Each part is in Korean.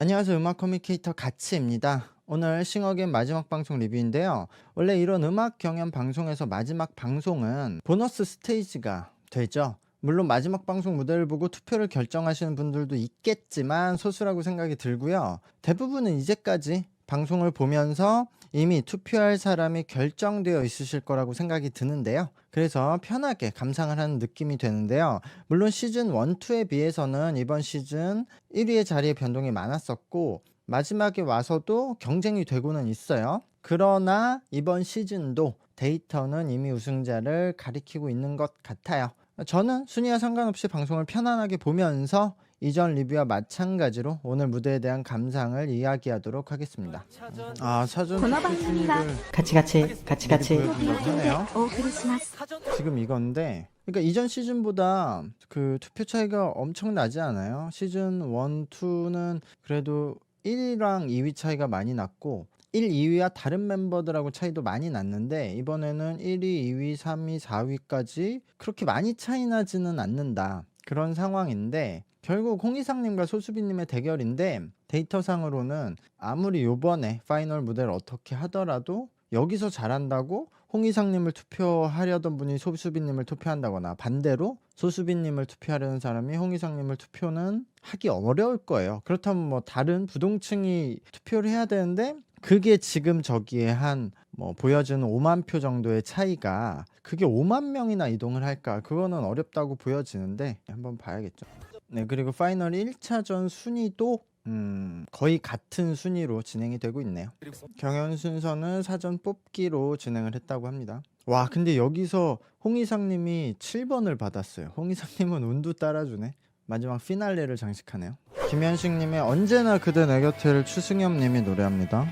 안녕하세요. 음악 커뮤니케이터 가치입니다. 오늘 싱어게인 마지막 방송 리뷰인데요. 원래 이런 음악 경연 방송에서 마지막 방송은 보너스 스테이지가 되죠. 물론 마지막 방송 무대를 보고 투표를 결정하시는 분들도 있겠지만 소수라고 생각이 들고요. 대부분은 이제까지 방송을 보면서 이미 투표할 사람이 결정되어 있으실 거라고 생각이 드는데요. 그래서 편하게 감상을 하는 느낌이 되는데요. 물론 시즌 1, 2에 비해서는 이번 시즌 1위의 자리에 변동이 많았었고 마지막에 와서도 경쟁이 되고는 있어요. 그러나 이번 시즌도 데이터는 이미 우승자를 가리키고 있는 것 같아요. 저는 순위와 상관없이 방송을 편안하게 보면서 이전 리뷰와 마찬가지로 오늘 무대에 대한 감상을 이야기하도록 하겠습니다. 사전 この 투표 番組は 순위를 カチカチカチカチ 미리 보여준다고 で 하네요. お送りします。 지금 이건데 그러니까 이전 시즌보다 그 투표 차이가 엄청 나지 않아요? 시즌 1, 2는 그래도 1위랑 2위 차이가 많이 났고 1, 2위와 다른 멤버들하고 차이도 많이 났는데 이번에는 1위, 2위, 3위, 4위까지 그렇게 많이 차이 나지는 않는다. 그런 상황인데 결국 홍이상님과 소수빈님의 대결인데 데이터상으로는 아무리 요번에 파이널 무대를 어떻게 하더라도 여기서 잘한다고 홍이상님을 투표하려던 분이 소수빈님을 투표한다거나 반대로 소수빈님을 투표하려는 사람이 홍이상님을 투표는 하기 어려울 거예요. 그렇다면 뭐 다른 부동층이 투표를 해야 되는데 그게 지금 저기에 한 뭐 보여주는 5만 표 정도의 차이가 그게 5만 명이나 이동을 할까? 그거는 어렵다고 보여지는데 한번 봐야겠죠. 네, 그리고 파이널 1차전 순위도 거의 같은 순위로 진행이 되고 있네요. 경연 순서는 사전 뽑기로 진행을 했다고 합니다. 와, 근데 여기서 홍이상님이 7번을 받았어요. 홍이상님은 운도 따라주네. 마지막 피날레를 장식하네요. 김현식님의 언제나 그대 내 곁에를 추승엽님이 노래합니다.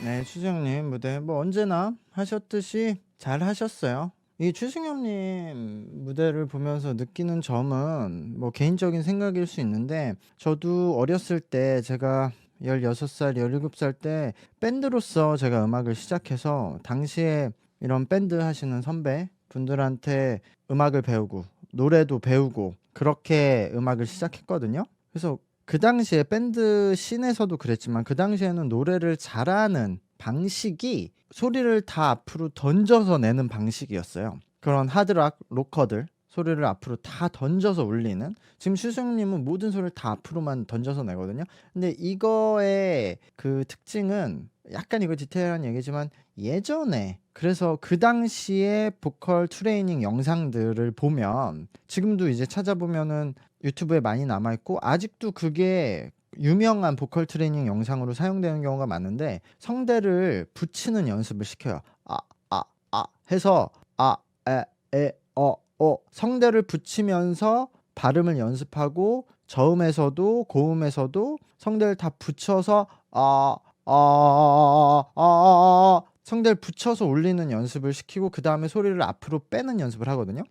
네, 추승엽님 무대 뭐 언제나 하셨듯이 잘 하셨어요. 이 추승엽님 무대를 보면서 느끼는 점은 뭐 개인적인 생각일 수 있는데 저도 어렸을 때 제가 16살, 17살 때 밴드로서 제가 음악을 시작해서 당시에 이런 밴드 하시는 선배 분들한테 음악을 배우고 노래도 배우고 그렇게 음악을 시작했거든요. 그래서 그 당시에 밴드 씬에서도 그랬지만 그 당시에는 노래를 잘하는 방식이 소리를 다 앞으로 던져서 내는 방식이었어요. 그런 하드락 로커들 소리를 앞으로 다 던져서 울리는, 지금 슈승님은 모든 소리를 다 앞으로만 던져서 내거든요. 근데 이거의 그 특징은 약간 이거 디테일한 얘기지만 예전에 그래서 그 당시에 보컬 트레이닝 영상들을 보면 지금도 이제 찾아보면은 유튜브에 많이 남아있고 아직도 그게 유명한 보컬 트레이닝 영상으로 사용되는 경우가 많은데 성대를 붙이는 연습을 시켜요. 해서 성대를 붙이면서 발음을 연습하고 저음에서도 고음에서도 성대를 다 붙여서 성대를 붙여서 올리는 연습을 시키고 그 다음에 소리를 앞으로 빼는 연습을 하거든요.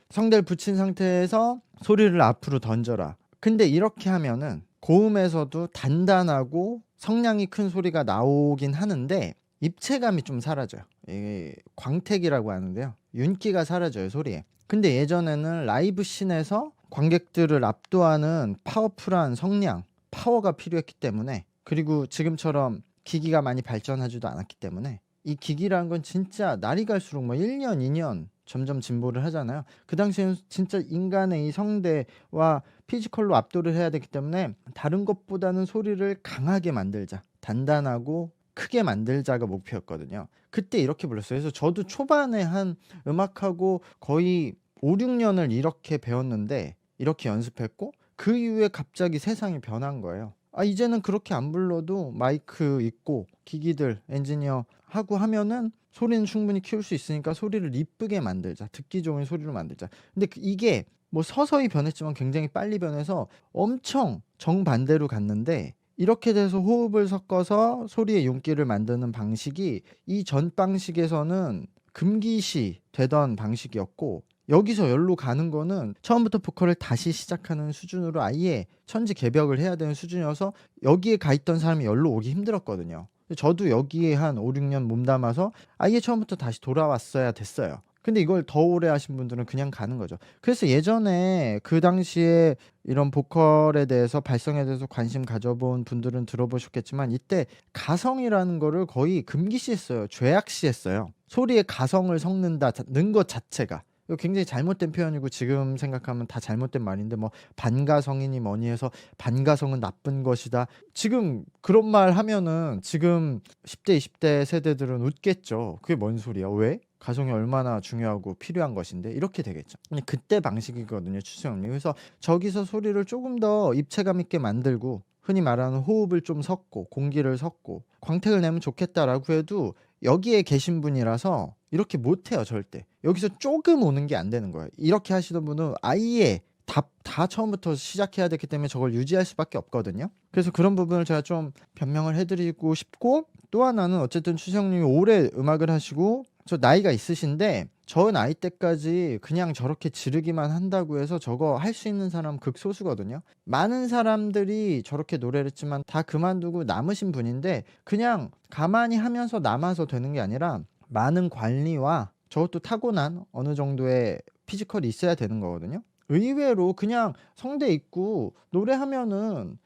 성대를 붙인 상태에서 소리를 앞으로 던져라. 근데 이렇게 하면은 고음에서도 단단하고 성량이 큰 소리가 나오긴 하는데 입체감이 좀 사라져요. 이게 광택이라고 하는데요. 윤기가 사라져요, 소리에. 근데 예전에는 라이브 씬에서 관객들을 압도하는 파워풀한 성량, 파워가 필요했기 때문에, 그리고 지금처럼 기기가 많이 발전하지도 않았기 때문에 이 기기라는 건 진짜 날이 갈수록 뭐 1년, 2년 점점 진보를 하잖아요. 그 당시에는 진짜 인간의 이 성대와 피지컬로 압도를 해야 되기 때문에 다른 것보다는 소리를 강하게 만들자, 단단하고 크게 만들자가 목표였거든요. 그때 이렇게 불렀어요. 그래서 저도 초반에 한 음악하고 거의 5, 6년을 이렇게 배웠는데 이렇게 연습했고 그 이후에 갑자기 세상이 변한 거예요. 이제는 그렇게 안 불러도 마이크 있고 기기들 엔지니어 하고 하면은 소리는 충분히 키울 수 있으니까 소리를 이쁘게 만들자, 듣기 좋은 소리로 만들자. 근데 이게 뭐 서서히 변했지만 굉장히 빨리 변해서 엄청 정반대로 갔는데 이렇게 돼서 호흡을 섞어서 소리의 윤기를 만드는 방식이 이 전 방식에서는 금기시 되던 방식이었고 여기서 열로 가는 거는 처음부터 보컬을 다시 시작하는 수준으로 아예 천지개벽을 해야 되는 수준이어서 여기에 가 있던 사람이 열로 오기 힘들었거든요. 저도 여기에 한 5-6년 몸담아서 아예 처음부터 다시 돌아왔어야 됐어요. 근데 이걸 더 오래 하신 분들은 그냥 가는 거죠. 그래서 예전에 그 당시에 이런 보컬에 대해서 발성에 대해서 관심 가져본 분들은 들어보셨겠지만 이때 가성이라는 거를 거의 금기시했어요. 죄악시했어요. 소리에 가성을 섞는다는 것 자체가. 이거 굉장히 잘못된 표현이고 지금 생각하면 다 잘못된 말인데 뭐 반가성이니 뭐니 해서 반가성은 나쁜 것이다. 지금 그런 말 하면은 지금 10대 20대 세대들은 웃겠죠. 그게 뭔 소리야? 왜? 가성이 얼마나 중요하고 필요한 것인데 이렇게 되겠죠. 근데 그때 방식이거든요, 추수영님. 그래서 저기서 소리를 조금 더 입체감 있게 만들고 흔히 말하는 호흡을 좀 섞고 공기를 섞고 광택을 내면 좋겠다라고 해도 여기에 계신 분이라서 이렇게 못해요, 절대. 여기서 조금 오는 게 안 되는 거예요. 이렇게 하시던 분은 아예 다 처음부터 시작해야 되기 때문에 저걸 유지할 수밖에 없거든요. 그래서 그런 부분을 제가 좀 변명을 해드리고 싶고, 또 하나는 어쨌든 추수영님이 오래 음악을 하시고 저 나이가 있으신데 저 나이 때까지 그냥 저렇게 지르기만 한다고 해서 저거 할 수 있는 사람 극소수거든요. 많은 사람들이 저렇게 노래를 했지만 다 그만두고 남으신 분인데 그냥 가만히 하면서 남아서 되는 게 아니라 많은 관리와 저것도 타고난 어느 정도의 피지컬이 있어야 되는 거거든요. 의외로 그냥 성대 있고 노래하면은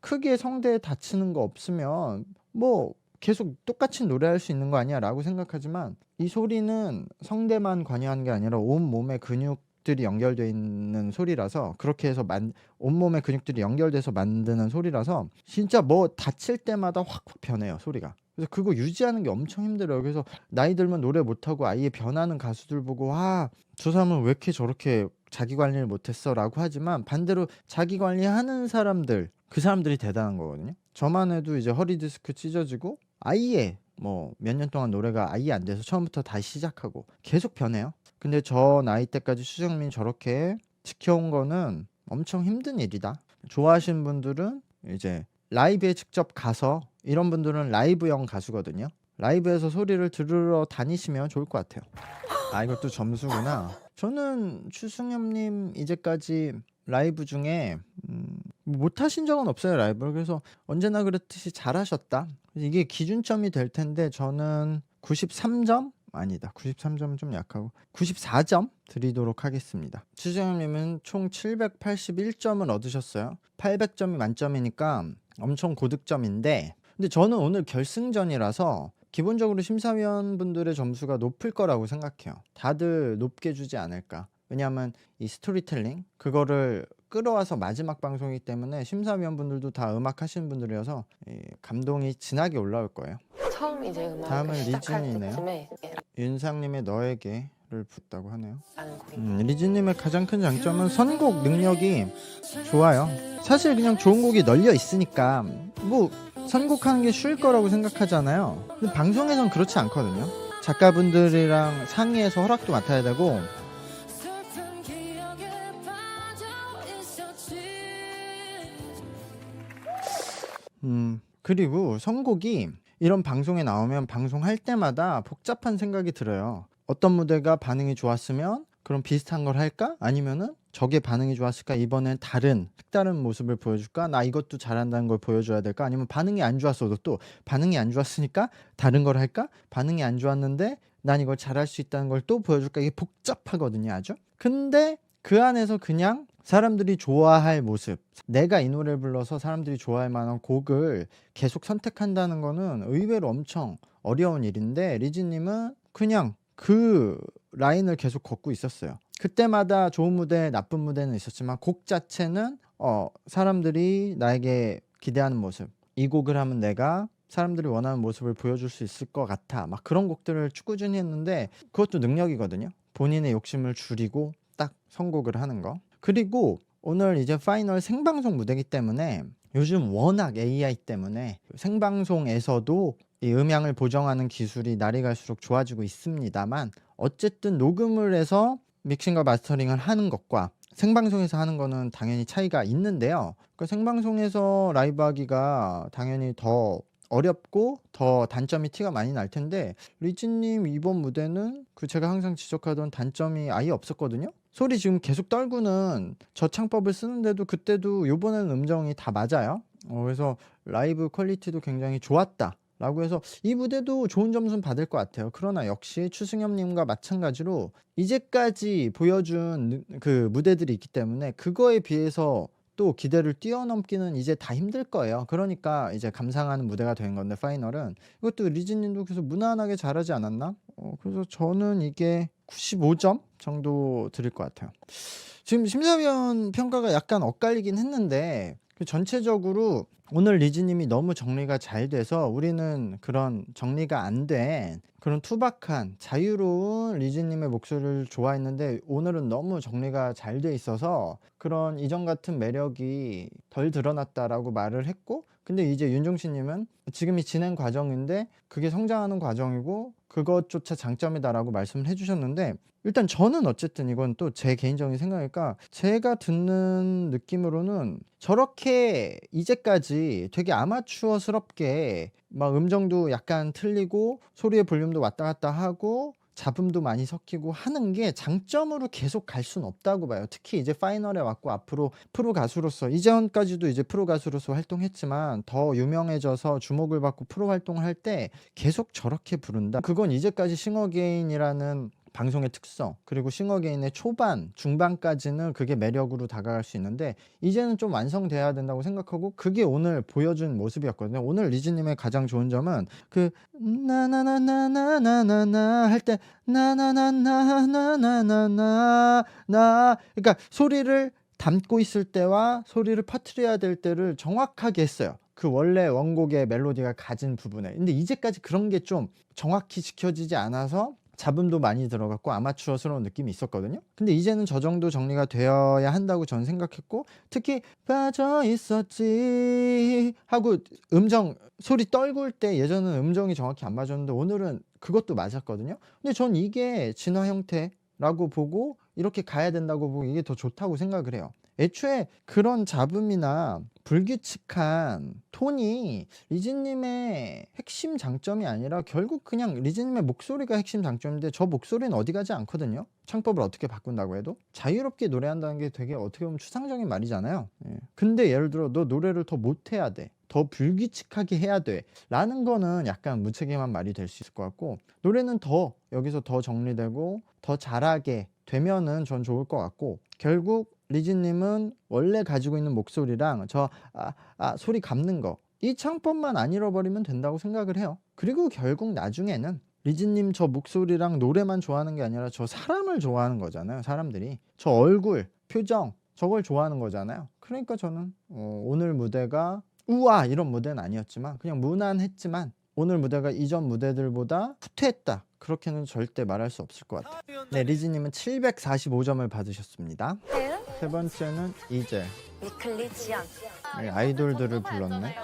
크게 성대에 다치는 거 없으면 뭐 계속 똑같이 노래할 수 있는 거 아니야라고 생각하지만 이 소리는 성대만 관여하는 게 아니라 온몸의 근육들이 연결되어 있는 소리라서 그렇게 해서 온몸의 근육들이 연결돼서 만드는 소리라서 진짜 뭐 다칠 때마다 확확 변해요, 소리가. 그래서 그거 유지하는 게 엄청 힘들어요. 그래서 나이 들면 노래 못하고 아예 변하는 가수들 보고 저 사람은 왜 이렇게 저렇게 자기 관리를 못했어라고 하지만 반대로 자기 관리하는 사람들, 그 사람들이 대단한 거거든요. 저만 해도 이제 허리 디스크 찢어지고 아예 뭐 몇 년 동안 노래가 아예 안 돼서 처음부터 다시 시작하고 계속 변해요. 근데 저 나이 때까지 추정민 저렇게 지켜온 거는 엄청 힘든 일이다. 좋아하시는 분들은 이제 라이브에 직접 가서, 이런 분들은 라이브형 가수거든요. 라이브에서 소리를 들으러 다니시면 좋을 것 같아요. 이것도 점수구나. 저는 추승엽님 이제까지 라이브 중에 못하신 적은 없어요, 라이브를. 그래서 언제나 그렇듯이 잘하셨다. 이게 기준점이 될 텐데 저는 93점? 아니다. 93점은 좀 약하고 94점 드리도록 하겠습니다. 추승엽님은 총 781점을 얻으셨어요. 800점이 만점이니까 엄청 고득점인데, 근데 저는 오늘 결승전이라서 기본적으로 심사위원분들의 점수가 높을 거라고 생각해요. 다들 높게 주지 않을까. 왜냐하면 이 스토리텔링 그거를 끌어와서 마지막 방송이기 때문에 심사위원분들도 다 음악 하시는 분들이어서 감동이 진하게 올라올 거예요. 처음 이제 음악을 다음은 시작할 리진이네요. 때쯤에 윤상님의 너에게를 붙다고 하네요. 라는 곡이 리진님의 가장 큰 장점은 선곡 능력이 좋아요. 사실 그냥 좋은 곡이 널려 있으니까 뭐 선곡하는 게 쉬울 거라고 생각하잖아요. 근데 방송에선 그렇지 않거든요. 작가분들이랑 상의해서 허락도 맡아야 되고, 그리고 선곡이 이런 방송에 나오면 방송할 때마다 복잡한 생각이 들어요. 어떤 무대가 반응이 좋았으면 그럼 비슷한 걸 할까? 아니면은 저게 반응이 좋았을까? 이번엔 색다른 모습을 보여줄까? 나 이것도 잘한다는 걸 보여줘야 될까? 아니면 반응이 안 좋았어도 또 반응이 안 좋았으니까 다른 걸 할까? 반응이 안 좋았는데 난 이걸 잘할 수 있다는 걸 또 보여줄까? 이게 복잡하거든요, 아주. 근데 그 안에서 그냥 사람들이 좋아할 모습, 내가 이 노래를 불러서 사람들이 좋아할 만한 곡을 계속 선택한다는 거는 의외로 엄청 어려운 일인데, 리즈님은 그냥 그 라인을 계속 걷고 있었어요. 그때마다 좋은 무대, 나쁜 무대는 있었지만 곡 자체는 사람들이 나에게 기대하는 모습, 이 곡을 하면 내가 사람들이 원하는 모습을 보여줄 수 있을 것 같아, 막 그런 곡들을 꾸준히 했는데 그것도 능력이거든요. 본인의 욕심을 줄이고 딱 선곡을 하는 거. 그리고 오늘 이제 파이널 생방송 무대이기 때문에 요즘 워낙 AI 때문에 생방송에서도 이 음향을 보정하는 기술이 날이 갈수록 좋아지고 있습니다만, 어쨌든 녹음을 해서 믹싱과 마스터링을 하는 것과 생방송에서 하는 거는 당연히 차이가 있는데요. 그 생방송에서 라이브 하기가 당연히 더 어렵고 더 단점이 티가 많이 날 텐데, 리즈님 이번 무대는 그 제가 항상 지적하던 단점이 아예 없었거든요. 소리 지금 계속 떨구는 저창법을 쓰는데도 그때도 요번에는 음정이 다 맞아요. 그래서 라이브 퀄리티도 굉장히 좋았다 라고 해서 이 무대도 좋은 점수는 받을 것 같아요. 그러나 역시 추승엽 님과 마찬가지로 이제까지 보여준 그 무대들이 있기 때문에 그거에 비해서 또 기대를 뛰어넘기는 이제 다 힘들 거예요. 그러니까 이제 감상하는 무대가 된 건데 파이널은 이것도 리즈 님도 그래서 무난하게 잘하지 않았나? 그래서 저는 이게 95점 정도 드릴 것 같아요. 지금 심사위원 평가가 약간 엇갈리긴 했는데 전체적으로 오늘 리즈 님이 너무 정리가 잘 돼서 우리는 그런 정리가 안 된 그런 투박한 자유로운 리즈 님의 목소리를 좋아했는데 오늘은 너무 정리가 잘 돼 있어서 그런 이전 같은 매력이 덜 드러났다라고 말을 했고, 근데 이제 윤종신 님은 지금이 진행 과정인데 그게 성장하는 과정이고 그것조차 장점이다라고 말씀을 해 주셨는데, 일단 저는 어쨌든 이건 또 제 개인적인 생각이니까 제가 듣는 느낌으로는 저렇게 이제까지 되게 아마추어스럽게 막 음정도 약간 틀리고 소리의 볼륨도 왔다 갔다 하고 잡음도 많이 섞이고 하는 게 장점으로 계속 갈 수는 없다고 봐요. 특히 이제 파이널에 왔고 앞으로 프로 가수로서, 이전까지도 이제 프로 가수로서 활동했지만 더 유명해져서 주목을 받고 프로 활동을 할 때 계속 저렇게 부른다. 그건 이제까지 싱어게인이라는 방송의 특성, 그리고 싱어게인의 초반, 중반까지는 그게 매력으로 다가갈 수 있는데 이제는 좀 완성돼야 된다고 생각하고 그게 오늘 보여준 모습이었거든요. 오늘 리즈 님의 가장 좋은 점은 그 나나나나나나나나 할 때 나나나나나나나나 그러니까 소리를 담고 있을 때와 소리를 퍼뜨려야 될 때를 정확하게 했어요. 그 원래 원곡의 멜로디가 가진 부분에. 근데 이제까지 그런 게 좀 정확히 지켜지지 않아서 잡음도 많이 들어갔고 아마추어스러운 느낌이 있었거든요. 근데 이제는 저 정도 정리가 되어야 한다고 저는 생각했고, 특히 빠져 있었지 하고 음정 소리 떨굴 때 예전은 음정이 정확히 안 맞았는데 오늘은 그것도 맞았거든요. 근데 전 이게 진화 형태라고 보고 이렇게 가야 된다고 보고 이게 더 좋다고 생각을 해요. 애초에 그런 잡음이나 불규칙한 톤이 리즈 님의 핵심 장점이 아니라 결국 그냥 리즈 님의 목소리가 핵심 장점인데 저 목소리는 어디 가지 않거든요. 창법을 어떻게 바꾼다고 해도 자유롭게 노래한다는 게 되게 어떻게 보면 추상적인 말이잖아요. 근데 예를 들어 너 노래를 더 못해야 돼, 더 불규칙하게 해야 돼 라는 거는 약간 무책임한 말이 될 수 있을 것 같고, 노래는 더 여기서 더 정리되고 더 잘하게 되면은 전 좋을 것 같고, 결국 리즈 님은 원래 가지고 있는 목소리랑 저 소리 감는 거, 이 창법만 안 잃어버리면 된다고 생각을 해요. 그리고 결국 나중에는 리즈 님 저 목소리랑 노래만 좋아하는 게 아니라 저 사람을 좋아하는 거잖아요. 사람들이 저 얼굴, 표정 저걸 좋아하는 거잖아요. 그러니까 저는 오늘 무대가 우와 이런 무대는 아니었지만 그냥 무난했지만 오늘 무대가 이전 무대들보다 후퇴했다, 그렇게는 절대 말할 수 없을 것 같아요. 네, 리즈 님은 745점을 받으셨습니다. 태은, 세 번째는 이젤. 위클리, 지안. 네, 아이돌들을 불렀네.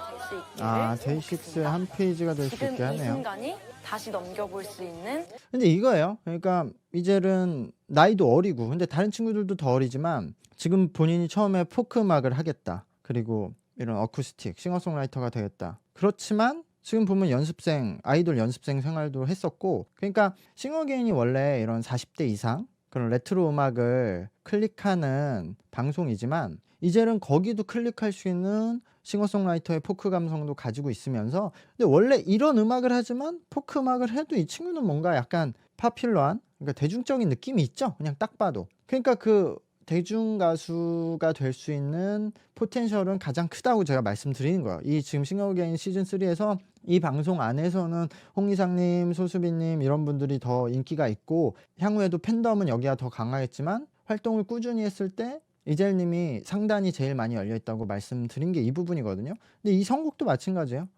데이식스의 한 페이지가 될 수 지금 있게 이 하네요. 순간이 다시 넘겨볼 수 있는 근데 이거예요. 그러니까 이젤은 나이도 어리고, 근데 다른 친구들도 더 어리지만 지금 본인이 처음에 포크 음악을 하겠다, 그리고 이런 어쿠스틱 싱어송라이터가 되겠다. 그렇지만 지금 보면 연습생, 아이돌 연습생 생활도 했었고, 그러니까 싱어게인이 원래 이런 40대 이상 그런 레트로 음악을 클릭하는 방송이지만 이젤은 거기도 클릭할 수 있는 싱어송라이터의 포크 감성도 가지고 있으면서, 근데 원래 이런 음악을 하지만 포크 음악을 해도 이 친구는 뭔가 약간 파퓰러한, 그러니까 대중적인 느낌이 있죠. 그냥 딱 봐도. 그러니까 그 대중 가수가 될 수 있는 포텐셜은 가장 크다고 제가 말씀드리는 거예요. 이 지금 싱어게인 시즌 3에서 이 방송 안에서는 홍이상님, 소수빈님 이런 분들이 더 인기가 있고 향후에도 팬덤은 여기가 더 강하겠지만 활동을 꾸준히 했을 때 이젤님이 상단이 제일 많이 열려있다고 말씀드린 게 이 부분이거든요. 근데 이 선곡도 마찬가지예요.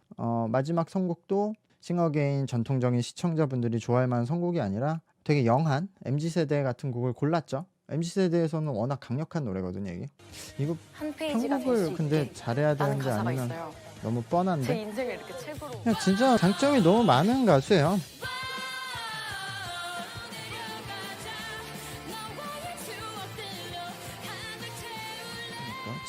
마지막 선곡도 싱어게인 전통적인 시청자분들이 좋아할 만한 선곡이 아니라 되게 영한 MZ세대 같은 곡을 골랐죠. MZ세대에서는 워낙 강력한 노래거든요. 이거 한 페이지가 될 수 편곡을 있게 근데 잘해야 라는 되는지 가사가 아니면 있어요. 너무 제 뻔한데, 인생을 이렇게 책으로 그냥 진짜 장점이 너무 많은 가수예요.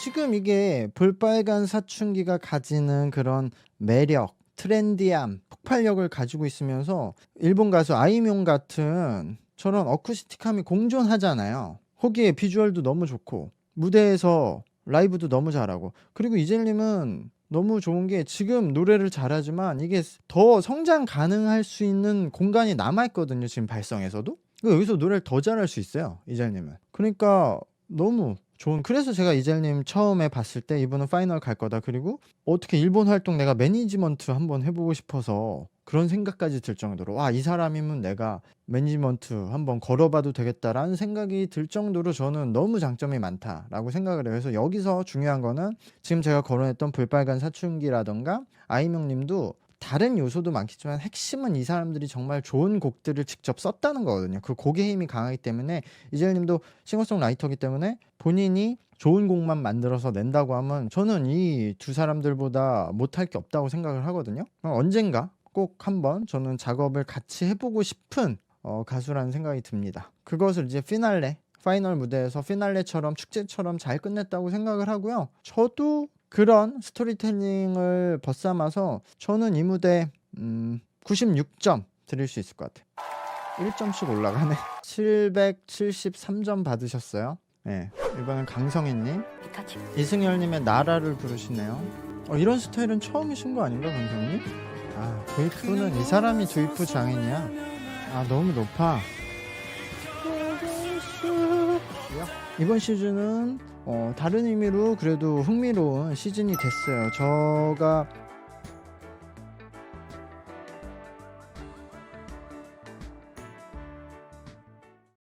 지금 이게 볼빨간 사춘기가 가지는 그런 매력, 트렌디함, 폭발력을 가지고 있으면서 일본 가수 아이뮨 같은 저런 어쿠스틱함이 공존하잖아요. 거기에 비주얼도 너무 좋고 무대에서 라이브도 너무 잘하고, 그리고 이젤님은 너무 좋은 게 지금 노래를 잘하지만 이게 더 성장 가능할 수 있는 공간이 남아있거든요. 지금 발성에서도. 여기서 노래를 더 잘할 수 있어요. 이젤님은. 그러니까 너무 좋은. 그래서 제가 이젤님 처음에 봤을 때 이분은 파이널 갈 거다. 그리고 어떻게 일본 활동 내가 매니지먼트 한번 해보고 싶어서 그런 생각까지 들 정도로 와, 이 사람이면 내가 매니지먼트 한번 걸어봐도 되겠다라는 생각이 들 정도로 저는 너무 장점이 많다라고 생각을 해요. 그래서 여기서 중요한 거는 지금 제가 거론했던 불빨간 사춘기라던가 아이명님도 다른 요소도 많겠지만 핵심은 이 사람들이 정말 좋은 곡들을 직접 썼다는 거거든요. 그 곡의 힘이 강하기 때문에 이젤님도 싱어송라이터이기 때문에 본인이 좋은 곡만 만들어서 낸다고 하면 저는 이 두 사람들보다 못할 게 없다고 생각을 하거든요. 언젠가 꼭 한번 저는 작업을 같이 해보고 싶은 가수라는 생각이 듭니다. 그것을 이제 파이널 무대에서 피날레처럼 축제처럼 잘 끝냈다고 생각을 하고요. 저도 그런 스토리텔링을 벗삼아서 저는 이 무대 96점 드릴 수 있을 것 같아요. 1점씩 올라가네. 773점 받으셨어요. 네, 이번엔 강성희님. 미타치. 이승열님의 나라를 부르시네요. 이런 스타일은 처음이신 거 아닌가, 강성님? 도입부는 이 사람이 도입부 장인이야. 너무 높아. 이번 시즌은 다른 의미로 그래도 흥미로운 시즌이 됐어요. 제가